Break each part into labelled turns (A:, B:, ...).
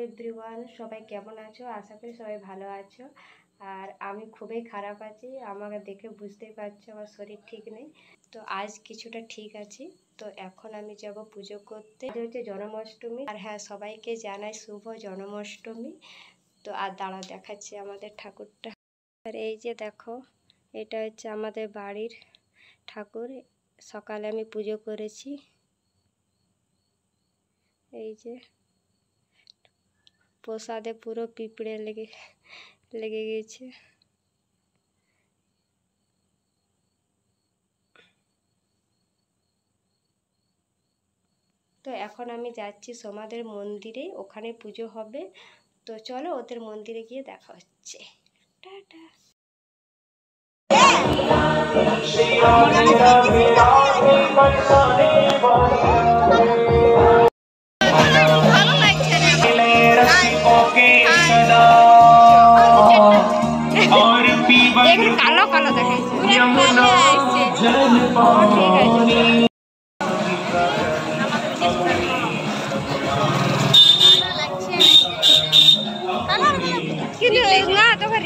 A: Everyone, সবাই কেমন আছো? আশা করি সবাই ভালো আছো। আর আমি খুবই খারাপ আছি, আমাকে দেখে বুঝতেই পারছো আমার শরীর ঠিক নেই। তো আজ কিছুটা ঠিক আছি। তো এখন আমি যাব পুজো করতে। আজ হচ্ছে জন্মাষ্টমী। আর হ্যাঁ, সবাইকে জানাই শুভ জন্মাষ্টমী। তো আর দাঁড়া দেখাচ্ছি আমাদের ঠাকুরটা। আর এই যে দেখো, এটা হচ্ছে আমাদের বাড়ির ঠাকুর। সকালে আমি পুজো করেছি। এই যে প্রসাদে পুরো পিঁপড়ে লেগে গেছে। তো এখন আমি যাচ্ছি সমাদের মন্দিরে, ওখানে পুজো হবে। তো চলো ওদের মন্দিরে গিয়ে দেখা হচ্ছে। টাটা। কালো কালো দেখাচ্ছে। ঠিক আছে না তোকে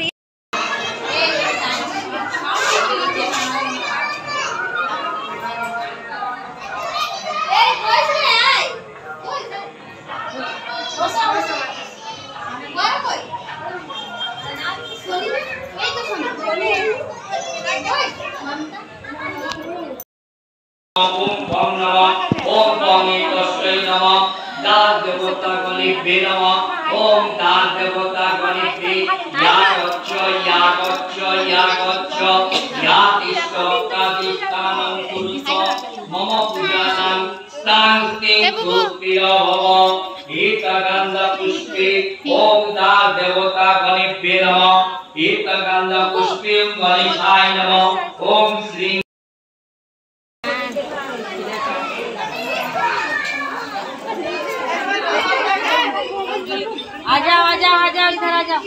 B: ओम दास देवता गणिते या गच्छ या गच्छ या गच्छ या तिष्ठकादिष्टानं कुरुष मम पूजानां शान्ति भूतिः भव एतगन्ध पुष्पे ओम दास देवता गणिते नमः एतगन्ध पुष्पे गणेशाय नमः ओम श्री आजाओ इधर आजाओ।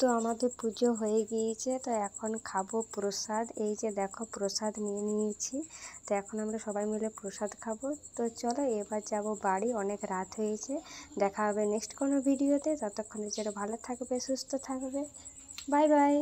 A: তো আমাদের পুজো হয়ে গিয়েছে। তো এখন খাবো প্রসাদ। এই যে দেখো প্রসাদ নিয়ে নিয়েছি। তো এখন আমরা সবাই মিলে প্রসাদ খাবো। তো চলো এবার যাব বাড়ি, অনেক রাত হয়েছে। দেখা হবে নেক্সট কোনো ভিডিওতে। ততক্ষণের জন্য ভালো থাকবে, সুস্থ থাকবে। Bye bye.